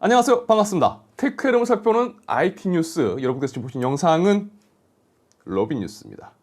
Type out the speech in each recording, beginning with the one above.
안녕하세요. 반갑습니다. 테크 흐름을 살펴보는 IT 뉴스. 여러분께서 지금 보신 영상은 러빈 뉴스입니다.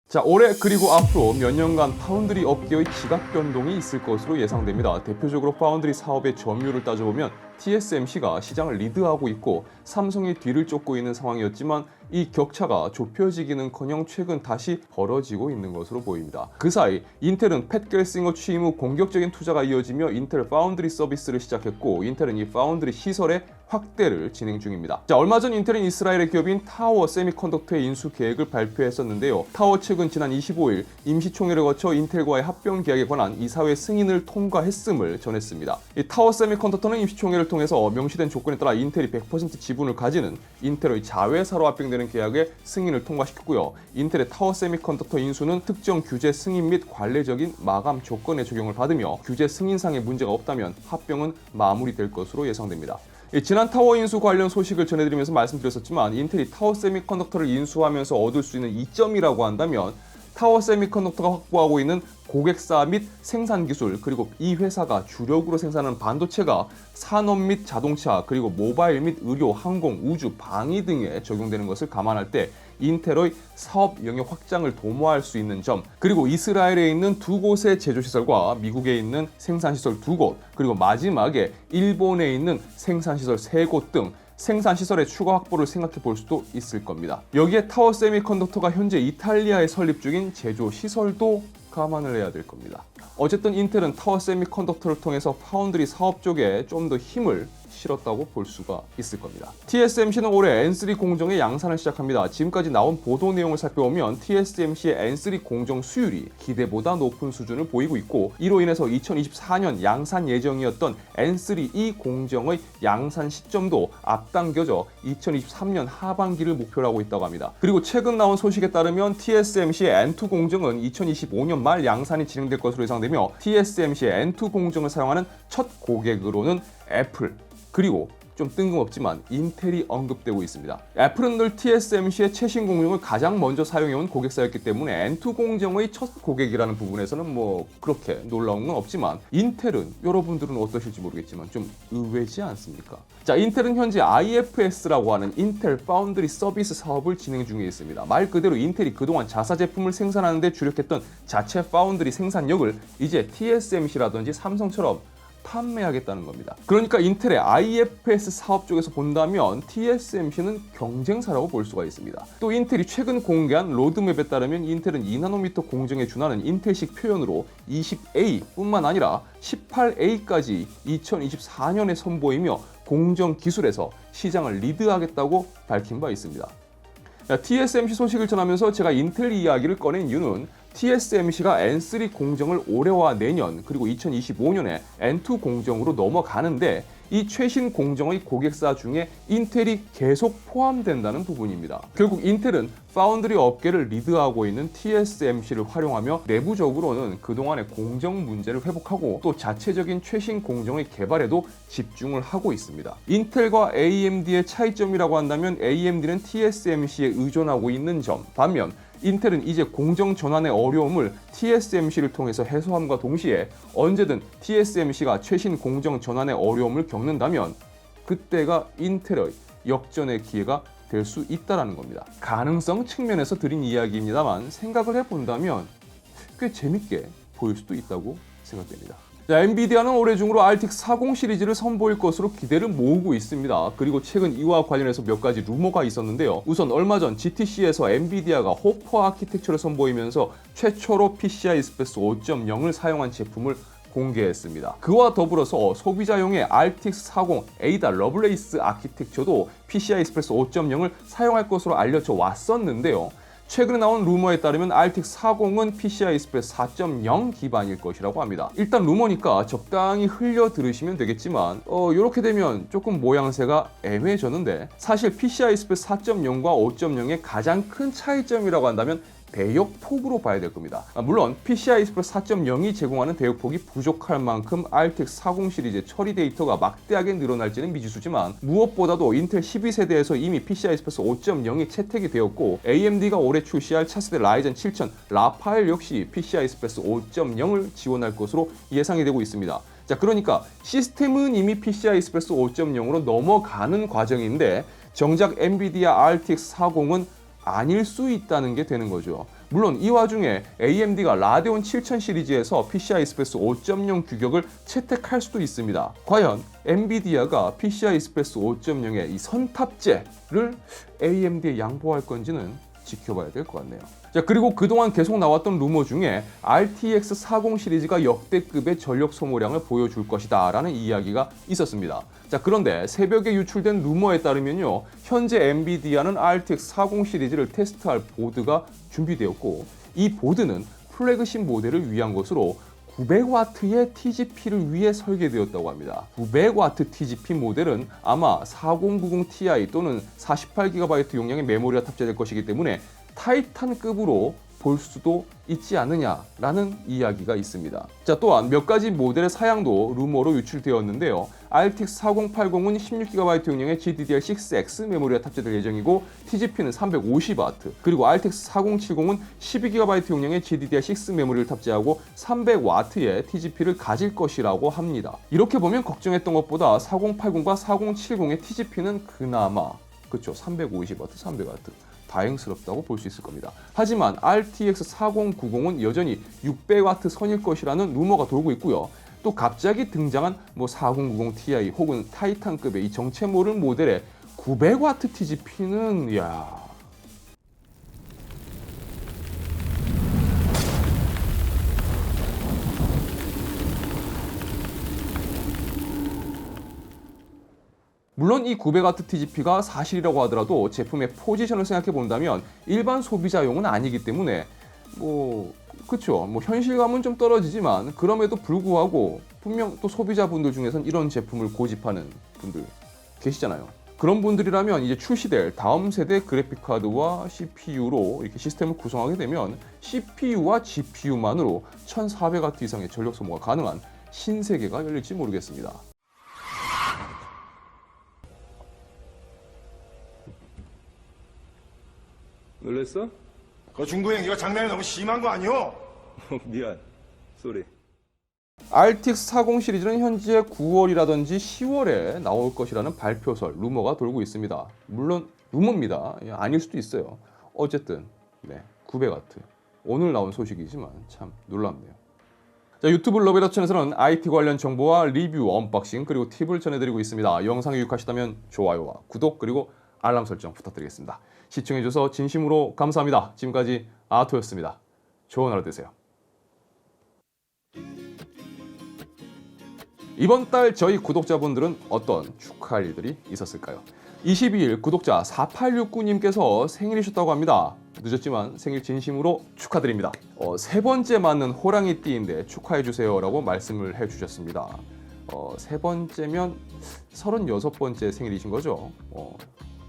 자, 올해 그리고 앞으로 몇 년간 파운드리 업계의 지각 변동이 있을 것으로 예상됩니다. 대표적으로 파운드리 사업의 점유율을 따져보면 TSMC가 시장을 리드하고 있고 삼성이 뒤를 쫓고 있는 상황이었지만 이 격차가 좁혀지기는커녕 최근 다시 벌어지고 있는 것으로 보입니다. 그 사이 인텔은 팻 겔싱어 취임 후 공격적인 투자가 이어지며 인텔 파운드리 서비스를 시작했고 인텔은 이 파운드리 시설의 확대를 진행 중입니다. 자, 얼마 전 인텔은 이스라엘의 기업인 타워 세미컨덕터의 인수 계획을 발표했었는데요. 타워 측은 지난 25일 임시총회를 거쳐 인텔과의 합병 계약에 관한 이사회 승인을 통과했음을 전했습니다. 이 타워 세미컨덕터는 임시총회를 통해서 명시된 조건에 따라 인텔이 100% 지분을 가지는 인텔의 자회사로 합병되는 계약의 승인을 통과시켰고요. 인텔의 타워 세미컨덕터 인수는 특정 규제 승인 및 관례적인 마감 조건의 적용을 받으며 규제 승인상의 문제가 없다면 합병은 마무리될 것으로 예상됩니다. 지난 타워 인수 관련 소식을 전해드리면서 말씀드렸었지만 인텔이 타워 세미컨덕터를 인수하면서 얻을 수 있는 이점이라고 한다면 타워 세미컨덕터가 확보하고 있는 고객사 및 생산 기술, 그리고 이 회사가 주력으로 생산하는 반도체가 산업 및 자동차, 그리고 모바일 및 의료, 항공, 우주, 방위 등에 적용되는 것을 감안할 때 인텔의 사업 영역 확장을 도모할 수 있는 점, 그리고 이스라엘에 있는 두 곳의 제조시설과 미국에 있는 생산시설 두 곳, 그리고 마지막에 일본에 있는 생산시설 세 곳 등 생산시설의 추가 확보를 생각해 볼 수도 있을 겁니다. 여기에 타워 세미컨덕터가 현재 이탈리아에 설립 중인 제조시설도 감안을 해야 될 겁니다. 어쨌든 인텔은 타워 세미컨덕터를 통해서 파운드리 사업 쪽에 좀 더 힘을 실었다고 볼 수가 있을 겁니다. TSMC는 올해 N3 공정의 양산을 시작합니다. 지금까지 나온 보도 내용을 살펴보면 TSMC의 N3 공정 수율이 기대보다 높은 수준을 보이고 있고 이로 인해서 2024년 양산 예정이었던 N3E 공정의 양산 시점도 앞당겨져 2023년 하반기를 목표로 하고 있다고 합니다. 그리고 최근 나온 소식에 따르면 TSMC의 N2 공정은 2025년 말 양산이 진행될 것으로 예상되며 TSMC의 N2 공정을 사용하는 첫 고객으로는 애플, 그리고 좀 뜬금없지만 인텔이 언급되고 있습니다. 애플은 늘 TSMC의 최신 공정을 가장 먼저 사용해온 고객사였기 때문에 N2 공정의 첫 고객이라는 부분에서는 뭐 그렇게 놀라운 건 없지만 인텔은 여러분들은 어떠실지 모르겠지만 좀 의외지 않습니까? 자, 인텔은 현재 IFS라고 하는 인텔 파운드리 서비스 사업을 진행 중에 있습니다. 말 그대로 인텔이 그동안 자사 제품을 생산하는 데 주력했던 자체 파운드리 생산력을 이제 TSMC라든지 삼성처럼 판매하겠다는 겁니다. 그러니까 인텔의 IFS 사업 쪽에서 본다면 TSMC는 경쟁사라고 볼 수가 있습니다. 또 인텔이 최근 공개한 로드맵에 따르면 인텔은 2나노미터 공정에 준하는 인텔식 표현으로 20A 뿐만 아니라 18A까지 2024년에 선보이며 공정 기술에서 시장을 리드하겠다고 밝힌 바 있습니다. TSMC 소식을 전하면서 제가 인텔 이야기를 꺼낸 이유는 TSMC가 N3 공정을 올해와 내년 그리고 2025년에 N2 공정으로 넘어가는데 이 최신 공정의 고객사 중에 인텔이 계속 포함된다는 부분입니다. 결국 인텔은 파운드리 업계를 리드하고 있는 TSMC를 활용하며 내부적으로는 그동안의 공정 문제를 회복하고 또 자체적인 최신 공정의 개발에도 집중을 하고 있습니다. 인텔과 AMD의 차이점이라고 한다면 AMD는 TSMC에 의존하고 있는 점, 반면 인텔은 이제 공정 전환의 어려움을 TSMC를 통해서 해소함과 동시에 언제든 TSMC가 최신 공정 전환의 어려움을 겪는다면 그때가 인텔의 역전의 기회가 될 수 있다는 겁니다. 가능성 측면에서 드린 이야기입니다만 생각을 해본다면 꽤 재밌게 보일 수도 있다고 생각됩니다. 자, 엔비디아는 올해 중으로 RTX 40 시리즈를 선보일 것으로 기대를 모으고 있습니다. 그리고 최근 이와 관련해서 몇 가지 루머가 있었는데요. 우선 얼마 전 GTC에서 엔비디아가 호퍼 아키텍처를 선보이면서 최초로 PCI Express 5.0을 사용한 제품을 공개했습니다. 그와 더불어서 소비자용의 RTX 40 에이다 러블레이스 아키텍처도 PCI Express 5.0을 사용할 것으로 알려져 왔었는데요. 최근에 나온 루머에 따르면 RTX 40은 PCI Express 4.0 기반일 것이라고 합니다. 일단 루머니까 적당히 흘려 들으시면 되겠지만 이렇게 되면 조금 모양새가 애매해졌는데 사실 PCI Express 4.0과 5.0의 가장 큰 차이점이라고 한다면 대역폭으로 봐야 될 겁니다. 물론 PCI Express 4.0이 제공하는 대역폭이 부족할 만큼 RTX 40 시리즈의 처리 데이터가 막대하게 늘어날지는 미지수지만 무엇보다도 인텔 12세대에서 이미 PCI Express 5.0이 채택이 되었고 AMD가 올해 출시할 차세대 라이젠 7000 라파엘 역시 PCI Express 5.0을 지원할 것으로 예상이 되고 있습니다. 자, 그러니까 시스템은 이미 PCI Express 5.0으로 넘어가는 과정인데 정작 엔비디아 RTX 40은 아닐 수 있다는 게 되는 거죠. 물론 이 와중에 AMD가 라데온 7000 시리즈에서 PCI Express 5.0 규격을 채택할 수도 있습니다. 과연 엔비디아가 PCI Express 5.0의 이 선탑재를 AMD에 양보할 건지는 지켜봐야 될 것 같네요. 자, 그리고 그동안 계속 나왔던 루머 중에 RTX 40 시리즈가 역대급의 전력 소모량을 보여줄 것이다 라는 이야기가 있었습니다. 자, 그런데 새벽에 유출된 루머에 따르면요, 현재 엔비디아는 RTX 40 시리즈를 테스트할 보드가 준비되었고 이 보드는 플래그십 모델을 위한 것으로 900W의 TGP를 위해 설계되었다고 합니다. 900W TGP 모델은 아마 4090 Ti 또는 48GB 용량의 메모리가 탑재될 것이기 때문에 타이탄급으로 볼 수도 있지 않느냐라는 이야기가 있습니다. 자, 또한 몇 가지 모델의 사양도 루머로 유출되었는데요. RTX 4080은 16GB 용량의 GDDR6X 메모리가 탑재될 예정이고 TGP는 350W, 그리고 RTX 4070은 12GB 용량의 GDDR6 메모리를 탑재하고 300W의 TGP를 가질 것이라고 합니다. 이렇게 보면 걱정했던 것보다 4080과 4070의 TGP는 그나마, 그렇죠, 350W, 300W 다행스럽다고 볼 수 있을 겁니다. 하지만 RTX 4090은 여전히 600W 선일 것이라는 루머가 돌고 있고요. 또 갑자기 등장한 4090 Ti 혹은 타이탄급의 이 정체 모를 모델의 900W TGP는 물론 이 900W TGP가 사실이라고 하더라도 제품의 포지션을 생각해 본다면 일반 소비자용은 아니기 때문에 그쵸, 현실감은 좀 떨어지지만 그럼에도 불구하고 분명 또 소비자분들 중에선 이런 제품을 고집하는 분들 계시잖아요. 그런 분들이라면 이제 출시될 다음 세대 그래픽카드와 CPU로 이렇게 시스템을 구성하게 되면 CPU와 GPU만으로 1400W 이상의 전력 소모가 가능한 신세계가 열릴지 모르겠습니다. 놀랬어? 그 중구 형 이거 장난이 너무 심한 거 아니오? 미안. 쏘리. RTX 40 시리즈는 현재 9월이라든지 10월에 나올 것이라는 발표설, 루머가 돌고 있습니다. 물론 루머입니다. 아닐 수도 있어요. 어쨌든 900W. 오늘 나온 소식이지만 참 놀랍네요. 자, 유튜브 러베더 채널에서는 IT 관련 정보와 리뷰, 언박싱, 그리고 팁을 전해드리고 있습니다. 영상이 유익하시다면 좋아요와 구독, 그리고 알람 설정 부탁드리겠습니다. 시청해주셔서 진심으로 감사합니다. 지금까지 아토였습니다. 좋은 하루 되세요. 이번 달 저희 구독자분들은 어떤 축하할 일들이 있었을까요? 22일 구독자 4869님께서 생일이셨다고 합니다. 늦었지만 생일 진심으로 축하드립니다. 세 번째 맞는 호랑이띠인데 축하해주세요 라고 말씀을 해주셨습니다. 세 번째면 36번째 생일이신 거죠?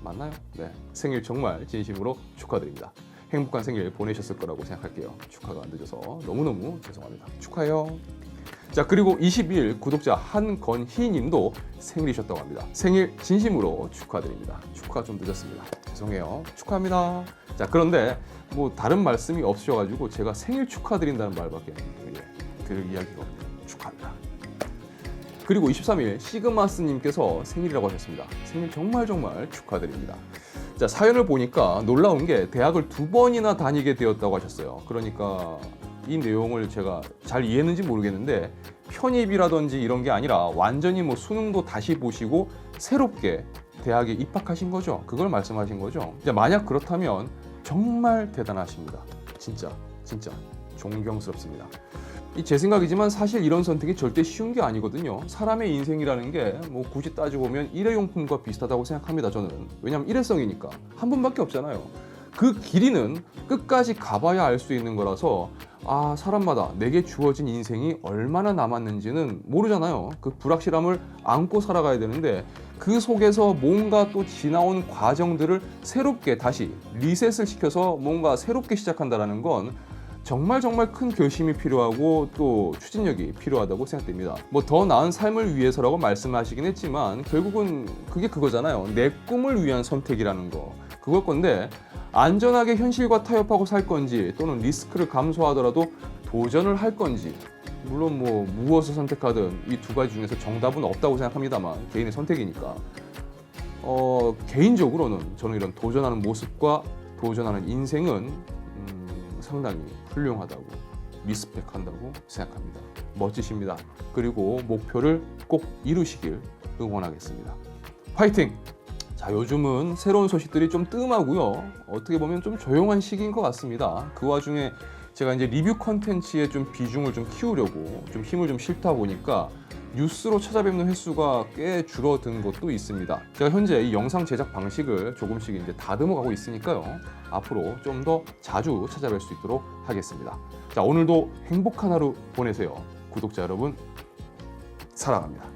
맞나요? 네, 생일 정말 진심으로 축하드립니다. 행복한 생일 보내셨을 거라고 생각할게요. 축하가 안 늦어서 너무너무 죄송합니다. 축하해요. 자, 그리고 22일 구독자 한건희 님도 생일이셨다고 합니다. 생일 진심으로 축하드립니다. 축하 좀 늦었습니다. 죄송해요. 축하합니다. 자, 그런데 다른 말씀이 없으셔가지고 제가 생일 축하드린다는 말밖에 그 이야기가 없네요. 축하합니다. 그리고 23일 시그마스님께서 생일이라고 하셨습니다. 생일 정말 축하드립니다. 자, 사연을 보니까 놀라운 게 대학을 2번이나 다니게 되었다고 하셨어요. 그러니까 이 내용을 제가 잘 이해했는지 모르겠는데 편입이라든지 이런 게 아니라 완전히 수능도 다시 보시고 새롭게 대학에 입학하신 거죠. 그걸 말씀하신 거죠. 만약 그렇다면 정말 대단하십니다. 진짜 존경스럽습니다. 제 생각이지만 사실 이런 선택이 절대 쉬운 게 아니거든요. 사람의 인생이라는 게 굳이 따지고 보면 일회용품과 비슷하다고 생각합니다. 저는. 왜냐하면 일회성이니까 한 번밖에 없잖아요. 그 길이는 끝까지 가봐야 알 수 있는 거라서 사람마다 내게 주어진 인생이 얼마나 남았는지는 모르잖아요. 그 불확실함을 안고 살아가야 되는데 그 속에서 뭔가 또 지나온 과정들을 새롭게 다시 리셋을 시켜서 뭔가 새롭게 시작한다는 건 정말 큰 결심이 필요하고 또 추진력이 필요하다고 생각됩니다. 뭐 더 나은 삶을 위해서라고 말씀하시긴 했지만 결국은 그게 그거잖아요. 내 꿈을 위한 선택이라는 거. 그걸 건데 안전하게 현실과 타협하고 살 건지 또는 리스크를 감수하더라도 도전을 할 건지, 물론 뭐 무엇을 선택하든 이 두 가지 중에서 정답은 없다고 생각합니다만 개인의 선택이니까 개인적으로는 저는 이런 도전하는 모습과 도전하는 인생은 상당히 훌륭하다고 리스펙한다고 생각합니다. 멋지십니다. 그리고 목표를 꼭 이루시길 응원하겠습니다. 파이팅! 자, 요즘은 새로운 소식들이 좀 뜸하고요. 어떻게 보면 좀 조용한 시기인 것 같습니다. 그 와중에 제가 이제 리뷰 컨텐츠에 좀 비중을 좀 키우려고 좀 힘을 좀 싣다 보니까 뉴스로 찾아뵙는 횟수가 꽤 줄어든 것도 있습니다. 제가 현재 이 영상 제작 방식을 조금씩 이제 다듬어 가고 있으니까요. 앞으로 좀 더 자주 찾아뵐 수 있도록 하겠습니다. 자, 오늘도 행복한 하루 보내세요. 구독자 여러분, 사랑합니다.